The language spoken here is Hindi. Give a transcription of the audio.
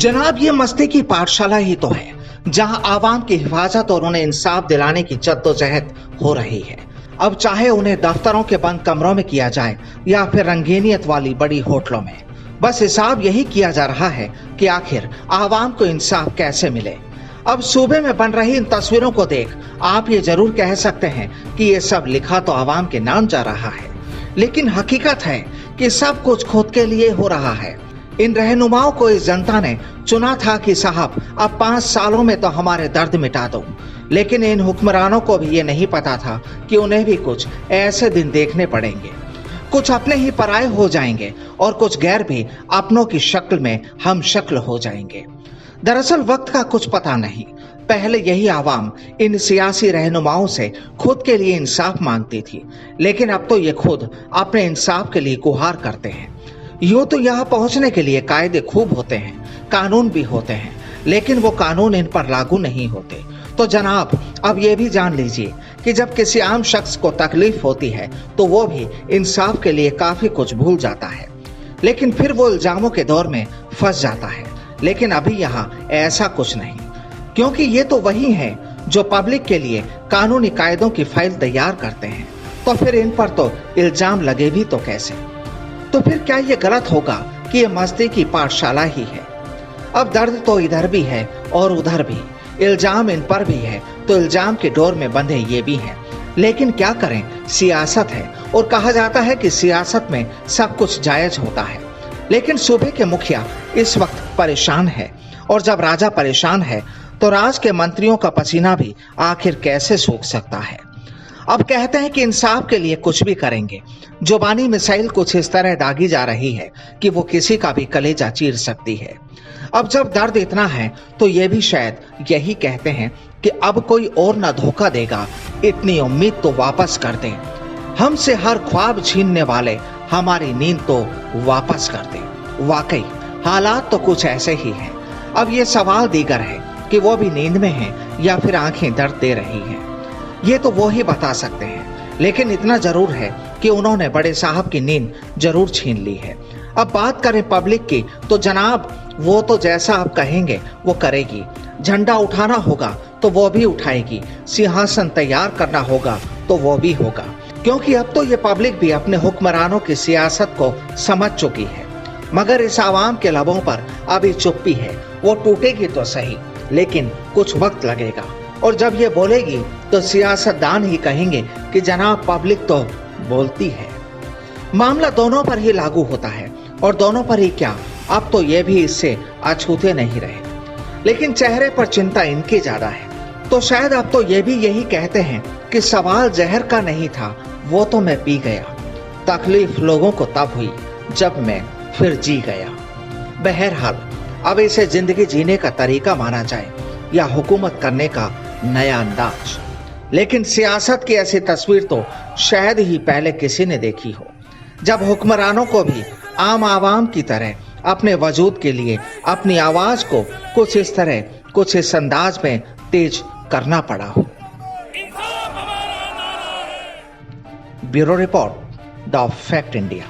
जनाब, ये मस्ती की पाठशाला ही तो है जहां आवाम की हिफाजत और उन्हें इंसाफ दिलाने की जद्दोजहद हो रही है। अब चाहे उन्हें दफ्तरों के बंद कमरों में किया जाए या फिर रंगीनियत वाली बड़ी होटलों में, बस हिसाब यही किया जा रहा है कि आखिर आवाम को इंसाफ कैसे मिले। अब सूबे में बन रही इन तस्वीरों को देख आप ये जरूर कह सकते हैं कि ये सब लिखा तो आवाम के नाम जा रहा है, लेकिन हकीकत है कि सब कुछ खुद के लिए हो रहा है। इन रहनुमाओं को इस जनता ने चुना था कि साहब अब 5 सालों में तो हमारे दर्द मिटा दो, लेकिन इन हुक्मरानों को भी ये नहीं पता था कि उन्हें भी कुछ ऐसे दिन देखने पड़ेंगे। कुछ अपने ही पराये हो जाएंगे और कुछ गैर भी अपनों की शक्ल में हम शक्ल हो जाएंगे। दरअसल वक्त का कुछ पता नहीं। पहले यही आवाम इन सियासी रहनुमाओं से खुद के लिए इंसाफ मांगती थी, लेकिन अब तो ये खुद अपने इंसाफ के लिए गुहार करते हैं। यूं तो यहाँ पहुंचने के लिए कायदे खूब होते हैं, कानून भी होते हैं, लेकिन वो कानून इन पर लागू नहीं होते। तो जनाब, अब ये भी जान लीजिए कि जब किसी आम शख्स को तकलीफ होती है तो वो भी इंसाफ के लिए काफी कुछ भूल जाता है, लेकिन फिर वो इल्जामों के दौर में फंस जाता है। लेकिन अभी यहाँ ऐसा कुछ नहीं, क्योंकि ये तो वही हैं जो पब्लिक के लिए कानूनी कायदों की फाइल तैयार करते हैं। तो फिर इन पर तो इल्जाम लगे भी तो कैसे? तो फिर क्या ये गलत होगा कि ये मस्ती की पाठशाला ही है? अब दर्द तो इधर भी है और उधर भी, इल्जाम इन पर भी है तो इल्जाम के डोर में बंधे ये भी हैं। लेकिन क्या करें, सियासत है और कहा जाता है कि सियासत में सब कुछ जायज होता है। लेकिन सूबे के मुखिया इस वक्त परेशान है, और जब राजा परेशान है तो राज के मंत्रियों का पसीना भी आखिर कैसे सूख सकता है। अब कहते हैं कि इंसाफ के लिए कुछ भी करेंगे। जुबानी मिसाइल कुछ इस तरह दागी जा रही है कि वो किसी का भी कलेजा चीर सकती है। अब जब दर्द इतना है तो ये भी शायद यही कहते हैं कि अब कोई और न धोखा देगा, इतनी उम्मीद तो वापस कर दें, हमसे हर ख्वाब छीनने वाले हमारी नींद तो वापस कर दें। वाकई हालात तो कुछ ऐसे ही हैं। अब ये सवाल दीगर है कि वो भी नींद में हैं या फिर आंखें दर्द दे रही हैं, ये तो वो ही बता सकते हैं। लेकिन इतना जरूर है कि उन्होंने बड़े साहब की नींद जरूर छीन ली है। अब बात करें पब्लिक की तो जनाब, वो तो जैसा आप कहेंगे वो करेगी। झंडा उठाना होगा तो वो भी उठाएगी, सिंहासन तैयार करना होगा तो वो भी होगा, क्योंकि अब तो ये पब्लिक भी अपने हुक्मरानों की सियासत को समझ चुकी है। मगर इस आवाम के लबों पर अभी चुप्पी है। वो टूटेगी तो सही, लेकिन कुछ वक्त लगेगा, और जब ये बोलेगी तो सियासतदान ही कहेंगे कि जनाब पब्लिक तो बोलती है। मामला दोनों पर ही लागू होता है, और दोनों पर ही क्या, अब तो ये भी इससे अछूते नहीं रहे। लेकिन चेहरे पर चिंता इनकी ज्यादा है। तो शायद अब तो ये भी यही कहते हैं कि सवाल जहर का नहीं था, वो तो मैं पी गया। तकलीफ लोगों को तब हुई जब मैं फिर जी गया। बहरहाल अब इसे जिंदगी जीने का तरीका माना जाए या हुकूमत करने का नया अंदाज, लेकिन सियासत की ऐसी तस्वीर तो शायद ही पहले किसी ने देखी हो, जब हुक्मरानों को भी आम आवाम की तरह अपने वजूद के लिए अपनी आवाज को कुछ इस तरह, कुछ इस अंदाज में तेज करना पड़ा हो। Bureau report, the fact India.